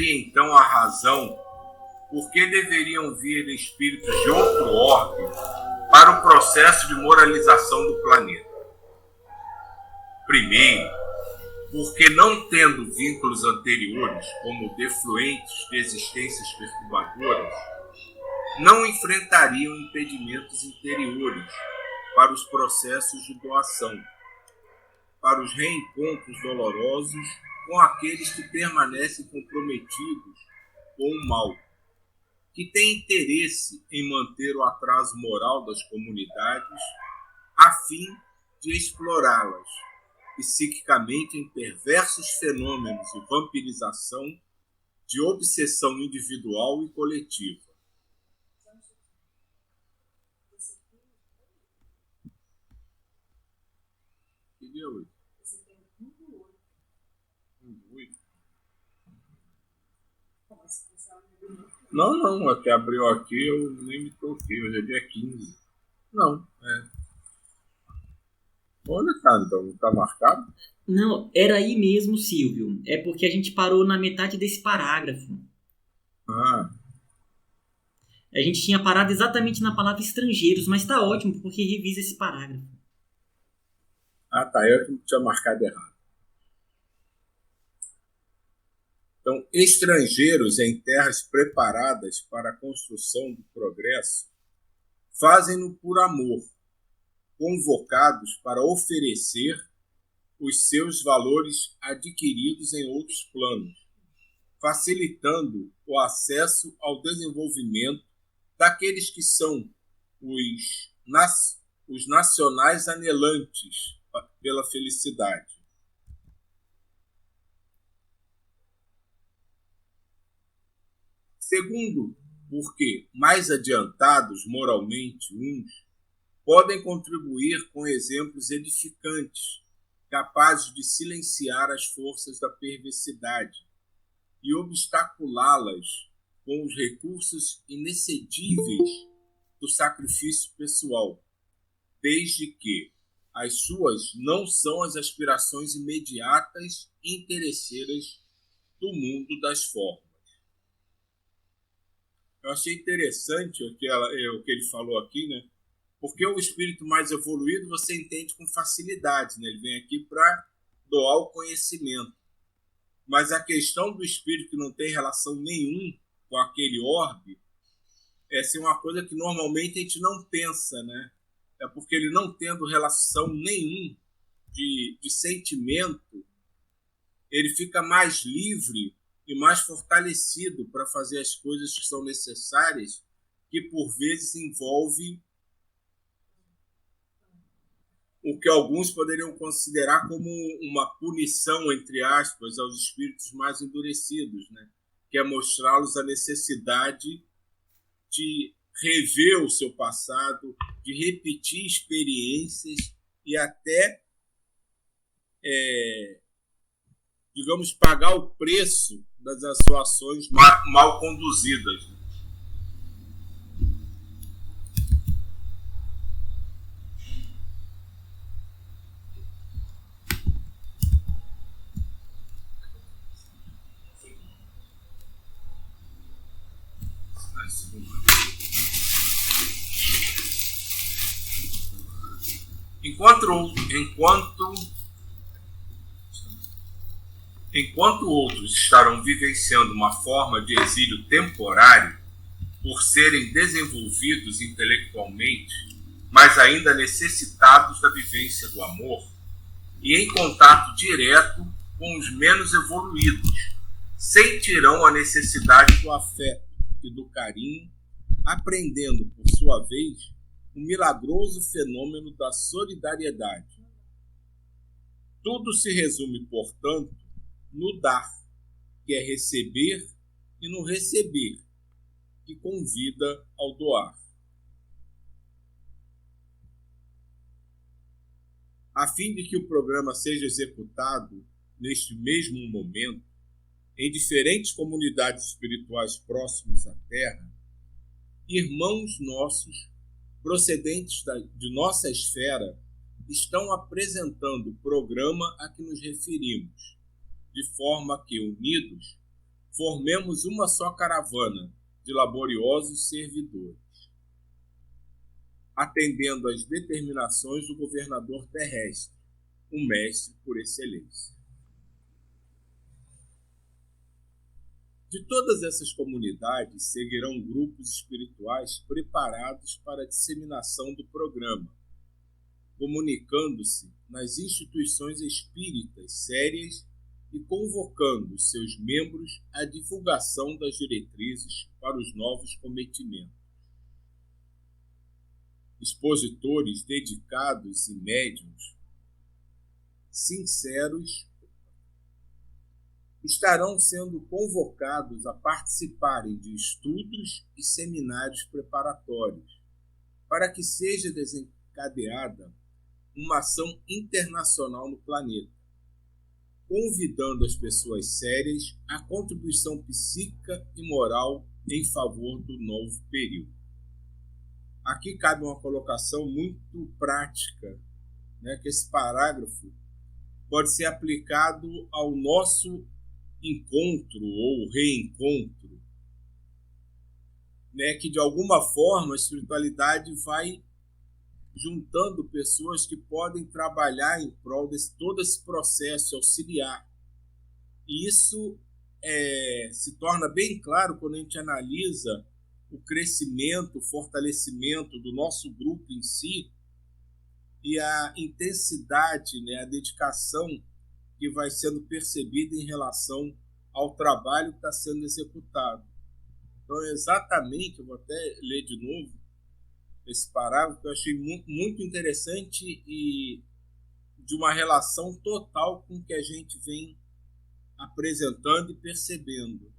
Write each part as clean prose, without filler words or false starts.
seria então a razão por que deveriam vir espíritos de outro orbe para o processo de moralização do planeta? Primeiro, porque não tendo vínculos anteriores, como defluentes de existências perturbadoras, não enfrentariam impedimentos interiores para os processos de doação, para os reencontros dolorosos com aqueles que permanecem comprometidos com o mal, que têm interesse em manter o atraso moral das comunidades a fim de explorá-las psiquicamente em perversos fenômenos de vampirização, de obsessão individual e coletiva. Que deu? Não, até abriu aqui, eu nem me toquei, hoje é dia 15. Não, Olha, cara, então não tá marcado? Não, era aí mesmo, Silvio. É porque a gente parou na metade desse parágrafo. Ah. A gente tinha parado exatamente na palavra estrangeiros, mas tá ótimo, porque revisa esse parágrafo. Ah, tá, eu que tinha marcado errado. Então, estrangeiros em terras preparadas para a construção do progresso fazem-no por amor, convocados para oferecer os seus valores adquiridos em outros planos, facilitando o acesso ao desenvolvimento daqueles que são os nacionais anelantes pela felicidade. Segundo, porque mais adiantados moralmente uns podem contribuir com exemplos edificantes, capazes de silenciar as forças da perversidade e obstaculá-las com os recursos inexcedíveis do sacrifício pessoal, desde que as suas não são as aspirações imediatas e interesseiras do mundo das formas. Eu achei interessante o que ele falou aqui, né? Porque o espírito mais evoluído você entende com facilidade, né? Ele vem aqui para doar o conhecimento. Mas a questão do espírito que não tem relação nenhum com aquele orbe, essa é uma coisa que normalmente a gente não pensa, né? É porque ele não tendo relação nenhum de sentimento, ele fica mais livre e mais fortalecido para fazer as coisas que são necessárias, que por vezes envolve o que alguns poderiam considerar como uma punição, entre aspas, aos espíritos mais endurecidos, né? Que é mostrá-los a necessidade de rever o seu passado, de repetir experiências e até, digamos, pagar o preço das suas ações mal conduzidas. Enquanto outros estarão vivenciando uma forma de exílio temporário, por serem desenvolvidos intelectualmente, mas ainda necessitados da vivência do amor, e em contato direto com os menos evoluídos, sentirão a necessidade do afeto e do carinho, aprendendo, por sua vez, o milagroso fenômeno da solidariedade. Tudo se resume, portanto, no dar, que é receber, e no receber, que convida ao doar. A fim de que o programa seja executado neste mesmo momento, em diferentes comunidades espirituais próximas à Terra, irmãos nossos, procedentes de nossa esfera, estão apresentando o programa a que nos referimos, de forma que, unidos, formemos uma só caravana de laboriosos servidores, atendendo às determinações do governador terrestre, o mestre por excelência. De todas essas comunidades seguirão grupos espirituais preparados para a disseminação do programa, comunicando-se nas instituições espíritas sérias e convocando seus membros à divulgação das diretrizes para os novos cometimentos. Expositores dedicados e médiuns sinceros estarão sendo convocados a participarem de estudos e seminários preparatórios para que seja desencadeada uma ação internacional no planeta, convidando as pessoas sérias à contribuição psíquica e moral em favor do novo período. Aqui cabe uma colocação muito prática, né, que esse parágrafo pode ser aplicado ao nosso encontro ou reencontro, né, que de alguma forma a espiritualidade vai juntando pessoas que podem trabalhar em prol de todo esse processo, auxiliar. E isso se torna bem claro quando a gente analisa o crescimento, o fortalecimento do nosso grupo em si e a intensidade, né, a dedicação que vai sendo percebida em relação ao trabalho que está sendo executado. Então, exatamente, eu vou até ler de novo esse parágrafo que eu achei muito interessante e de uma relação total com o que a gente vem apresentando e percebendo.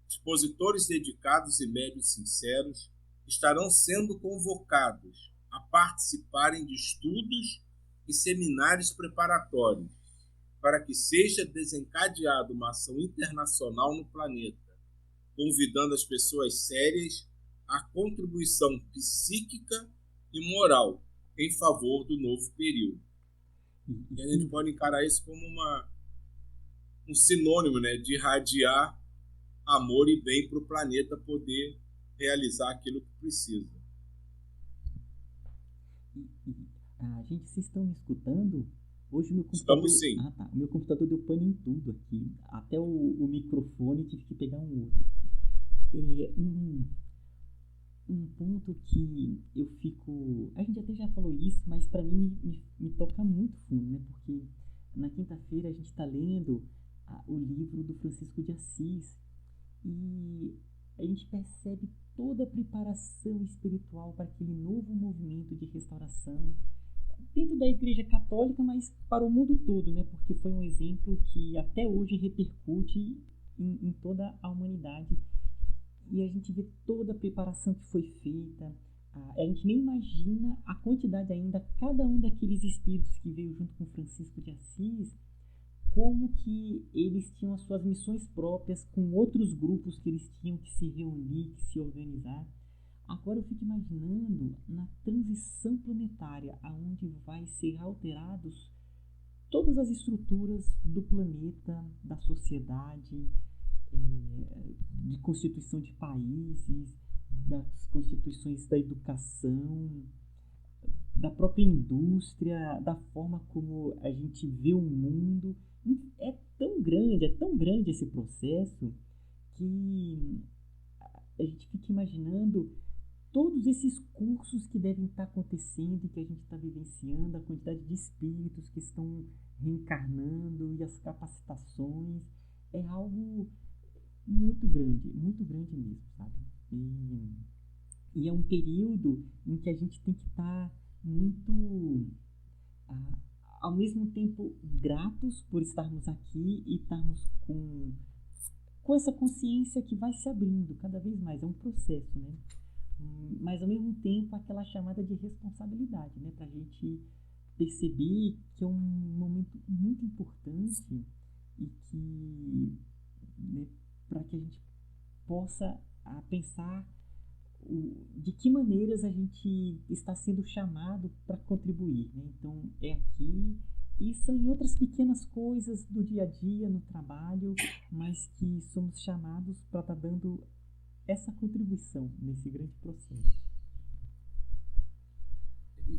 Expositores dedicados e médiuns sinceros estarão sendo convocados a participarem de estudos e seminários preparatórios para que seja desencadeada uma ação internacional no planeta, convidando as pessoas sérias à contribuição psíquica e moral em favor do novo período. E a gente pode encarar isso como um sinônimo, né, de irradiar amor e bem para o planeta poder realizar aquilo que precisa. Gente, vocês estão me escutando? Hoje o meu computador... Estamos sim. O meu computador deu pane em tudo aqui. Até o microfone tive que pegar um outro. Um ponto que eu fico... A gente até já falou isso, mas para mim me toca muito fundo, né? Porque na quinta-feira a gente está lendo o livro do Francisco de Assis e a gente percebe toda a preparação espiritual para aquele novo movimento de restauração dentro da Igreja Católica, mas para o mundo todo, né? Porque foi um exemplo que até hoje repercute em toda a humanidade. E a gente vê toda a preparação que foi feita. A gente nem imagina a quantidade ainda, cada um daqueles espíritos que veio junto com Francisco de Assis, como que eles tinham as suas missões próprias, com outros grupos que eles tinham que se reunir, que se organizar. Agora eu fico imaginando na transição planetária, aonde vai ser alterados todas as estruturas do planeta, da sociedade, de constituição de países, das constituições da educação, da própria indústria, da forma como a gente vê o mundo. É tão grande esse processo que a gente fica imaginando todos esses cursos que devem estar acontecendo e que a gente está vivenciando, a quantidade de espíritos que estão reencarnando e as capacitações. É algo muito grande mesmo, sabe? E é um período em que a gente tem que estar muito, ao mesmo tempo, gratos por estarmos aqui e estarmos com essa consciência que vai se abrindo cada vez mais. É um processo, né? Mas, ao mesmo tempo, aquela chamada de responsabilidade, né? Para a gente perceber que é um momento muito importante e que, né, para que a gente possa pensar de que maneiras a gente está sendo chamado para contribuir, né? Então, é aqui, E são em outras pequenas coisas do dia a dia, no trabalho, mas que somos chamados para estar dando essa contribuição nesse grande processo.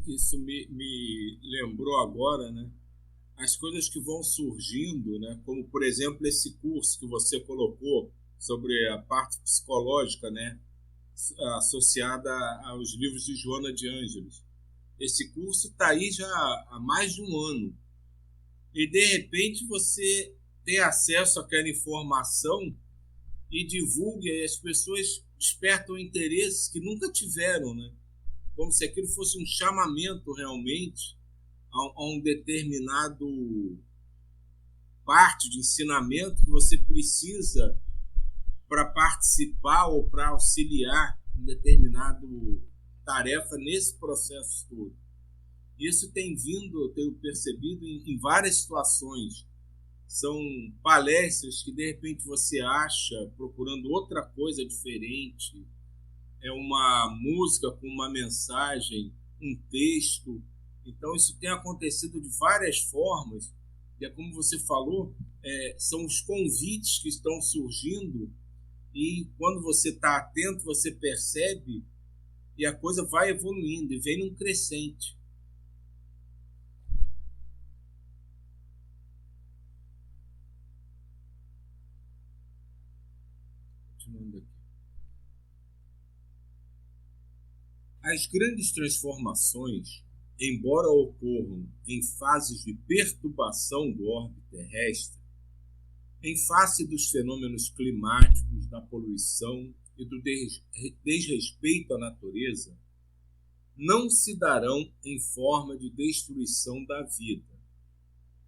Isso me lembrou agora, né? As coisas que vão surgindo, né? Como, por exemplo, esse curso que você colocou sobre a parte psicológica, né? Associada aos livros de Joana de Ângeles. Esse curso está aí já há mais de um ano. E, de repente, você tem acesso àquela informação e divulga, e as pessoas despertam interesses que nunca tiveram, né? Como se aquilo fosse um chamamento realmente a um determinado parte de ensinamento que você precisa para participar ou para auxiliar em determinada tarefa nesse processo todo. Isso tem vindo, eu tenho percebido em várias situações. São palestras que de repente você acha procurando outra coisa diferente. É uma música com uma mensagem, um texto. Então isso tem acontecido de várias formas. E é como você falou, são os convites que estão surgindo e quando você está atento, você percebe e a coisa vai evoluindo e vem num crescente. Continuando aqui. As grandes transformações, embora ocorram em fases de perturbação do orbe terrestre, em face dos fenômenos climáticos, da poluição e do desrespeito à natureza, não se darão em forma de destruição da vida,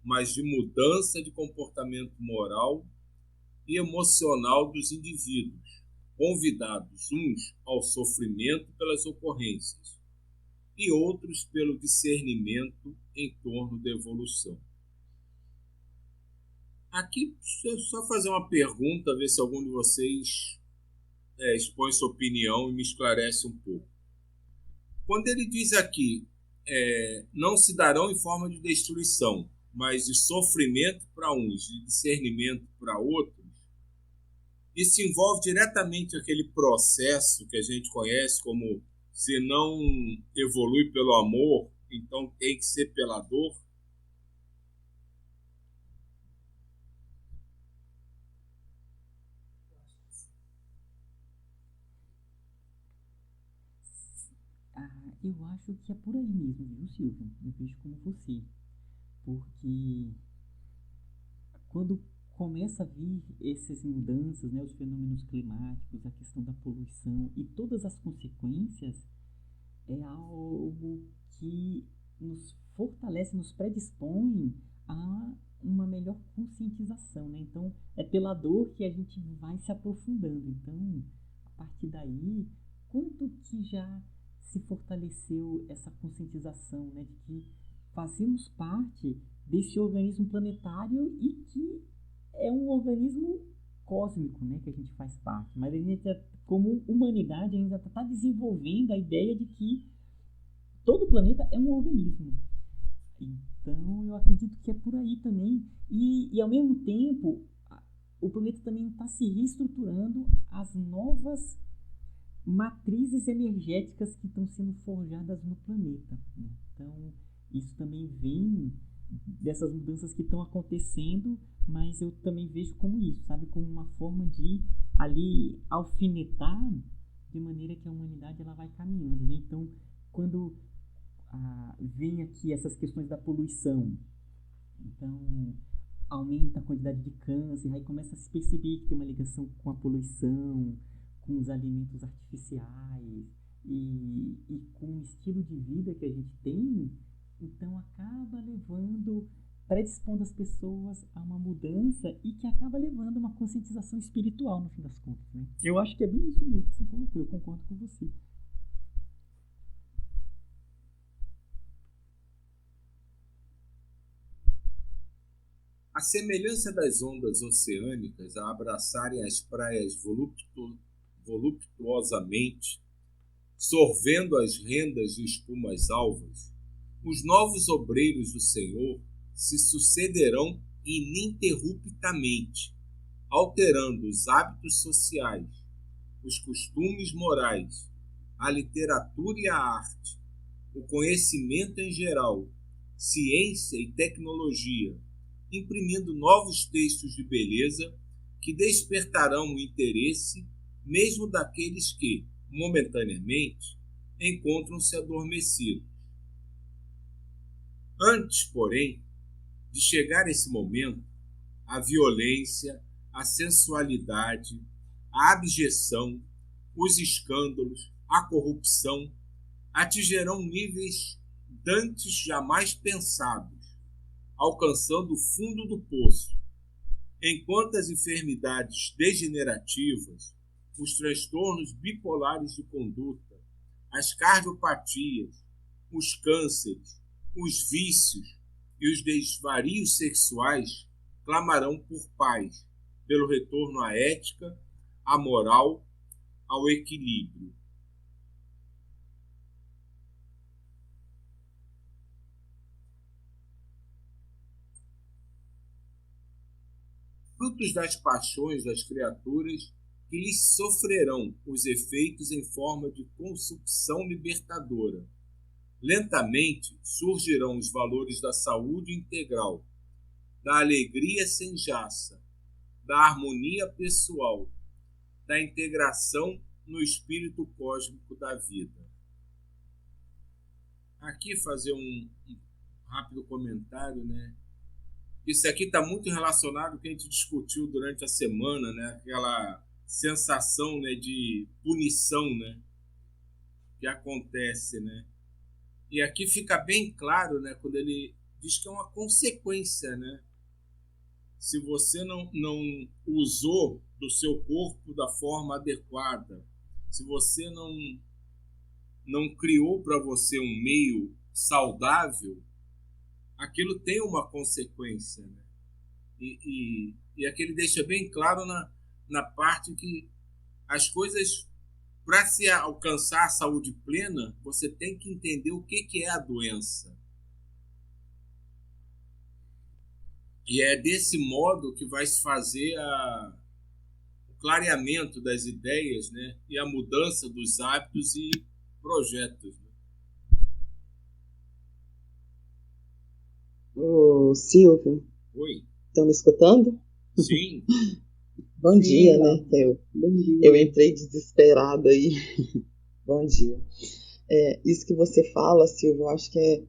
mas de mudança de comportamento moral e emocional dos indivíduos, convidados uns ao sofrimento pelas ocorrências e outros pelo discernimento em torno da evolução. Aqui, deixa eu só fazer uma pergunta, ver se algum de vocês expõe sua opinião e me esclarece um pouco. Quando ele diz aqui, não se darão em forma de destruição, mas de sofrimento para uns, de discernimento para outros, isso envolve diretamente aquele processo que a gente conhece como se não evolui pelo amor, então tem que ser pela dor. Eu acho que é por aí mesmo, viu, Silvio? Eu vejo como você. Porque quando começa a vir essas mudanças, né, os fenômenos climáticos, a questão da poluição e todas as consequências, é algo que nos fortalece, nos predispõe a uma melhor conscientização, né? Então, é pela dor que a gente vai se aprofundando. Então, a partir daí, quanto que já se fortaleceu essa conscientização, né, de que fazemos parte desse organismo planetário e que é um organismo cósmico, né, que a gente faz parte. Mas a gente, como humanidade, ainda está desenvolvendo a ideia de que todo planeta é um organismo. Então, eu acredito que é por aí também. E ao mesmo tempo, o planeta também está se reestruturando as novas matrizes energéticas que estão sendo forjadas no planeta, né? Então, isso também vem dessas mudanças que estão acontecendo, mas eu também vejo como isso, sabe? Como uma forma de ali alfinetar de maneira que a humanidade ela vai caminhando, né? Então, quando vem aqui essas questões da poluição, então aumenta a quantidade de câncer, aí começa a se perceber que tem uma ligação com a poluição, com os alimentos artificiais e com o estilo de vida que a gente tem, então acaba predispondo as pessoas a uma mudança e que acaba levando a uma conscientização espiritual no fim das contas, né? Eu acho que é bem isso mesmo que você colocou, eu concordo com você. A semelhança das ondas oceânicas a abraçarem as praias voluptuosamente, sorvendo as rendas de espumas alvas, os novos obreiros do Senhor se sucederão ininterruptamente, alterando os hábitos sociais, os costumes morais, a literatura e a arte, o conhecimento em geral, ciência e tecnologia, imprimindo novos textos de beleza que despertarão o interesse mesmo daqueles que, momentaneamente, encontram-se adormecidos. Antes, porém, de chegar esse momento, a violência, a sensualidade, a abjeção, os escândalos, a corrupção atingirão níveis dantes jamais pensados, alcançando o fundo do poço, enquanto as enfermidades degenerativas, os transtornos bipolares de conduta, as cardiopatias, os cânceres, os vícios e os desvarios sexuais clamarão por paz, pelo retorno à ética, à moral, ao equilíbrio. Frutos das paixões das criaturas que lhes sofrerão os efeitos em forma de consumpção libertadora. Lentamente surgirão os valores da saúde integral, da alegria sem jaça, da harmonia pessoal, da integração no espírito cósmico da vida. Aqui fazer um rápido comentário, né? Isso aqui está muito relacionado com o que a gente discutiu durante a semana, né? Aquela sensação, né, de punição, né, que acontece, né? E aqui fica bem claro, né, quando ele diz que é uma consequência, né? Se você não usou do seu corpo da forma adequada, se você não criou para você um meio saudável, aquilo tem uma consequência, né? E aqui ele deixa bem claro na parte que as coisas, para se alcançar a saúde plena, você tem que entender o que é a doença. E é desse modo que vai se fazer o clareamento das ideias, né? E a mudança dos hábitos e projetos. Né? Ô, Silvio. Oi. Estão me escutando? Sim. Bom dia, né? Eu entrei desesperada aí. Bom dia. Isso que você fala, Silvio, eu acho que é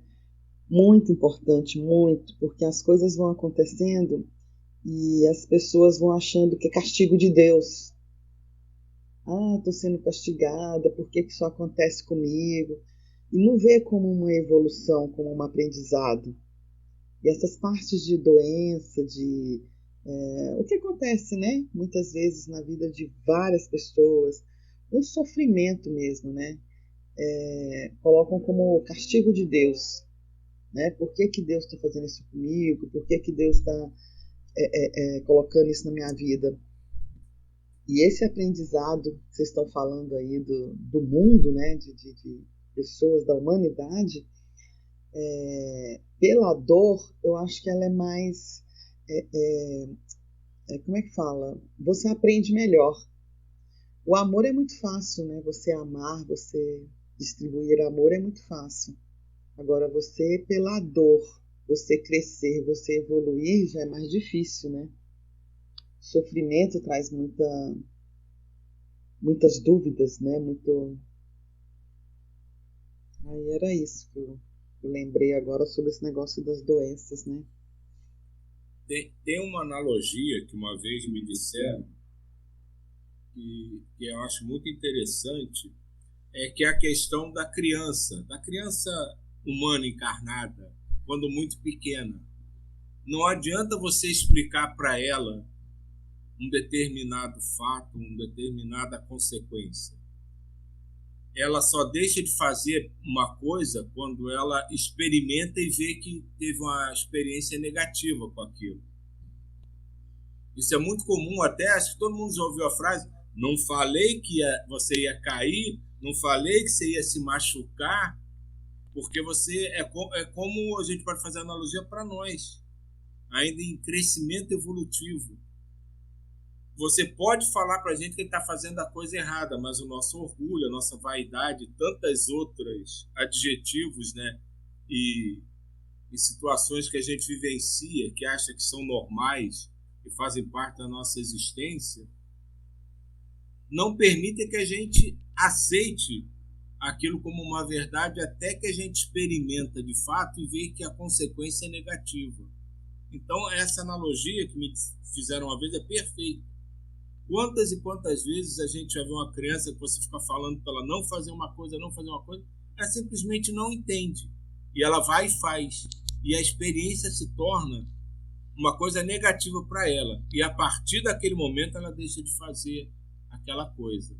muito importante, muito, porque as coisas vão acontecendo e as pessoas vão achando que é castigo de Deus. Estou sendo castigada, por que isso acontece comigo? E não vê como uma evolução, como um aprendizado. E essas partes de doença, o que acontece, né? Muitas vezes na vida de várias pessoas, um sofrimento mesmo, né? Colocam como castigo de Deus, né? Por que Deus está fazendo isso comigo? Por que Deus está colocando isso na minha vida? E esse aprendizado que vocês estão falando aí do mundo, né? De pessoas, da humanidade, pela dor, eu acho que ela é mais... como é que fala? Você aprende melhor. O amor é muito fácil, né? Você amar, você distribuir amor é muito fácil. Agora, você, pela dor, você crescer, você evoluir, já é mais difícil, né? O sofrimento traz muitas dúvidas, né? Aí era isso que eu lembrei agora sobre esse negócio das doenças, né? Tem uma analogia que uma vez me disseram que eu acho muito interessante, que é a questão da criança humana encarnada, quando muito pequena. Não adianta você explicar para ela um determinado fato, uma determinada consequência. Ela só deixa de fazer uma coisa quando ela experimenta e vê que teve uma experiência negativa com aquilo. Isso é muito comum, até acho que todo mundo já ouviu a frase: não falei que você ia cair, não falei que você ia se machucar, porque você é como a gente pode fazer analogia para nós. ainda em crescimento evolutivo. Você pode falar para a gente que ele está fazendo a coisa errada, mas o nosso orgulho, a nossa vaidade, tantas outras adjetivos, né, e situações que a gente vivencia, que acha que são normais e fazem parte da nossa existência, não permitem que a gente aceite aquilo como uma verdade até que a gente experimenta de fato e vê que a consequência é negativa. Então, essa analogia que me fizeram uma vez é perfeita. Quantas e quantas vezes a gente já vê uma criança que você fica falando para ela não fazer uma coisa, ela simplesmente não entende. E ela vai e faz. E a experiência se torna uma coisa negativa para ela. E a partir daquele momento ela deixa de fazer aquela coisa.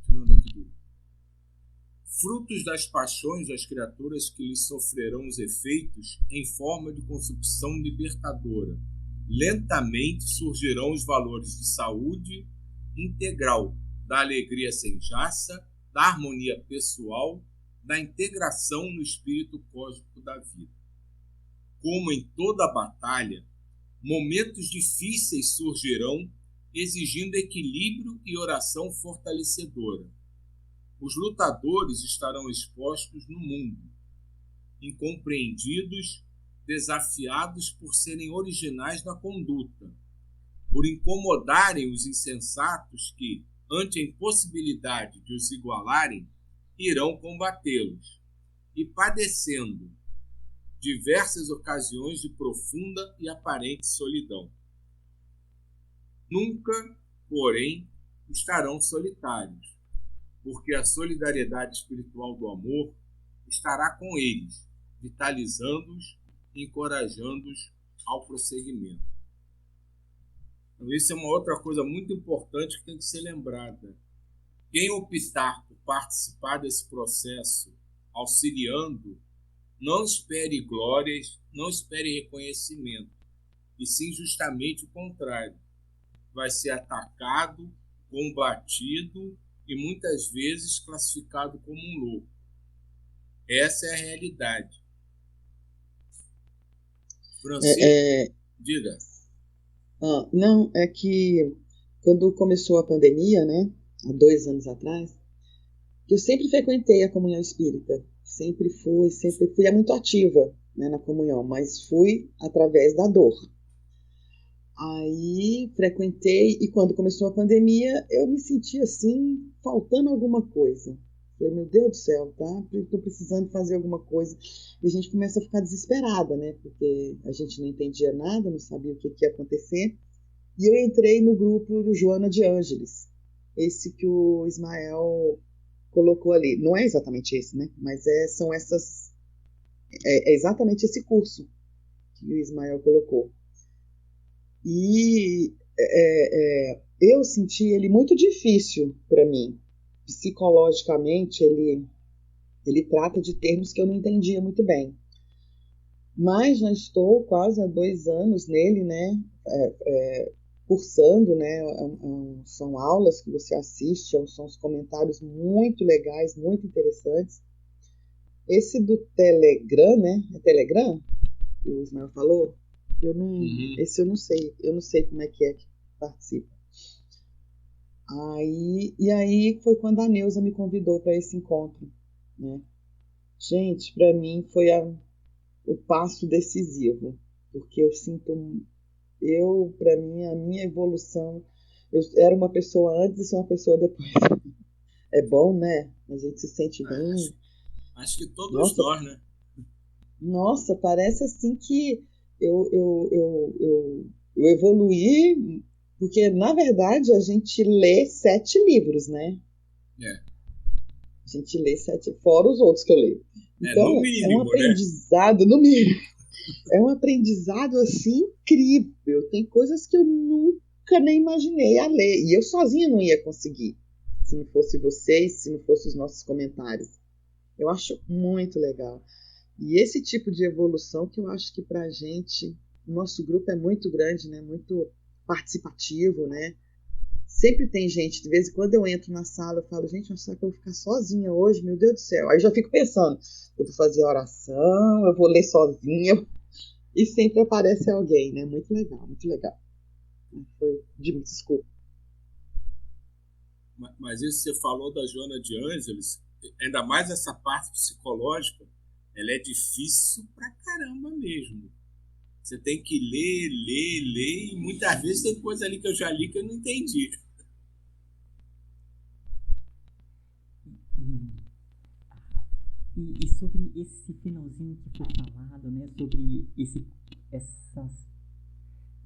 Continuando aqui. Frutos das paixões das criaturas que lhes sofrerão os efeitos em forma de consumpção libertadora. Lentamente surgirão os valores de saúde integral, da alegria sem jaça, da harmonia pessoal, da integração no espírito cósmico da vida. Como em toda batalha, momentos difíceis surgirão, exigindo equilíbrio e oração fortalecedora. Os lutadores estarão expostos no mundo, incompreendidos, desafiados por serem originais na conduta, por incomodarem os insensatos que, ante a impossibilidade de os igualarem, irão combatê-los, e padecendo diversas ocasiões de profunda e aparente solidão. Nunca, porém, estarão solitários, porque a solidariedade espiritual do amor estará com eles, vitalizando-os e encorajando-os ao prosseguimento. Então, isso é uma outra coisa muito importante que tem que ser lembrada. Quem optar por participar desse processo, auxiliando, não espere glórias, não espere reconhecimento, e sim justamente o contrário. Vai ser atacado, combatido e muitas vezes classificado como um louco. Essa é a realidade. Francisco, diga. Não, é que quando começou a pandemia, né, há 2 anos atrás, eu sempre frequentei a comunhão espírita. Sempre fui é muito ativa, né, na comunhão, mas fui através da dor. Aí frequentei e quando começou a pandemia eu me senti assim, faltando alguma coisa. Falei, meu Deus do céu, tá? Estou precisando fazer alguma coisa. E a gente começa a ficar desesperada, né? Porque a gente não entendia nada, não sabia o que ia acontecer. E eu entrei no grupo do Joana de Ângeles, esse que o Ismael colocou ali. Não é exatamente esse, né? Mas é exatamente esse curso que o Ismael colocou. E eu senti ele muito difícil para mim. Psicologicamente, ele trata de termos que eu não entendia muito bem. Mas já estou quase há 2 anos nele, né? Cursando, né? São aulas que você assiste, são os comentários muito legais, muito interessantes. Esse do Telegram, né? É Telegram que o Ismael falou? Esse eu não sei como é que participa. E aí foi quando a Neuza me convidou para esse encontro, né? Gente, para mim foi o passo decisivo, porque eu sinto, para mim, a minha evolução, eu era uma pessoa antes e sou uma pessoa depois. É bom, né? A gente se sente bem. Acho que todos nós, né? Nossa, parece assim que eu evoluí, porque, na verdade, a gente lê 7 livros, né? A gente lê 7, fora os outros que eu leio. Então, no mínimo, é um aprendizado, no mínimo. É um aprendizado, assim, incrível. Tem coisas que eu nunca nem imaginei a ler. E eu sozinha não ia conseguir, se não fosse vocês, se não fossem os nossos comentários. Eu acho muito legal. E esse tipo de evolução que eu acho que pra gente, o nosso grupo é muito grande, né? Muito participativo, né? sempre tem gente, de vez em quando eu entro na sala, eu falo, gente, será que eu vou ficar sozinha hoje? Meu Deus do céu. Aí eu já fico pensando, eu vou fazer oração, eu vou ler sozinha, e sempre aparece alguém, né? Muito legal, muito legal. Foi de desculpa. Mas isso que você falou da Joana de Ângeles, ainda mais essa parte psicológica, ela é difícil pra caramba mesmo. Você tem que ler, ler, ler, e muitas vezes tem coisa ali que eu já li que eu não entendi. E sobre esse finalzinho que foi falado, né, sobre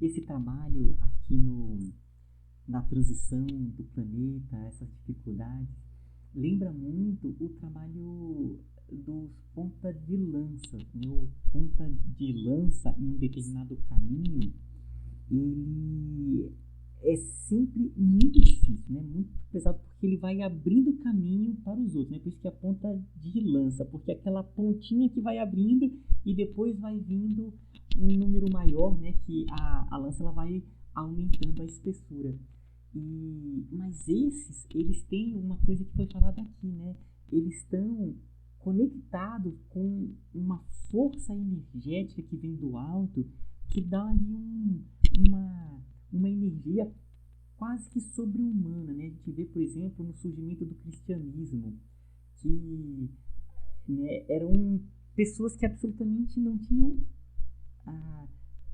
esse trabalho aqui na transição do planeta, essas dificuldades, lembra muito o trabalho dos ponta de lança, né? O ponta de lança em um determinado caminho, ele é sempre muito difícil, né? Muito pesado, porque ele vai abrindo caminho para os outros, né? Por isso que é a ponta de lança, porque é aquela pontinha que vai abrindo e depois vai vindo um número maior, né? Que a lança ela vai aumentando a espessura. Mas eles têm uma coisa que foi falada aqui, né? Eles estão conectados com uma força energética que vem do alto, que dá ali uma energia quase que sobre-humana, né? A gente vê, por exemplo, no surgimento do cristianismo, que, né, eram pessoas que absolutamente não tinham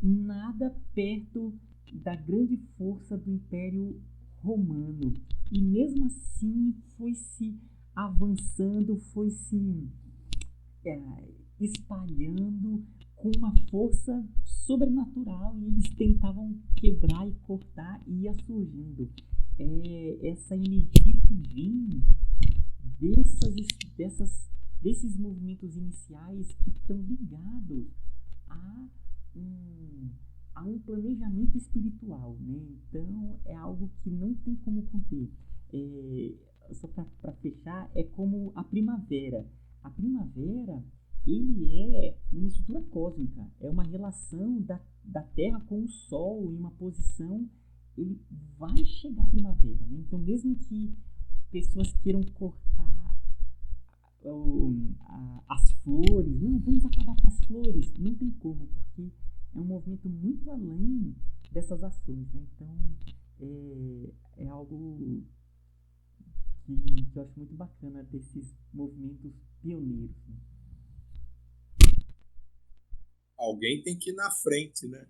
nada perto da grande força do Império Romano. E mesmo assim foi se avançando, foi se espalhando com uma força sobrenatural, e eles tentavam quebrar e cortar e ia surgindo. Essa energia que vem desses movimentos iniciais que estão ligados a um planejamento espiritual, né? Então é algo que não tem como conter. Só para fechar, é como a primavera. A primavera, ele é uma estrutura cósmica, é uma relação da Terra com o Sol em uma posição, ele vai chegar a primavera, né? Então mesmo que pessoas queiram cortar as flores, não, vamos acabar com as flores, não tem como, porque é um movimento muito além dessas ações, né? Então é algo que eu acho muito bacana desses movimentos pioneiros, né? Alguém tem que ir na frente, né?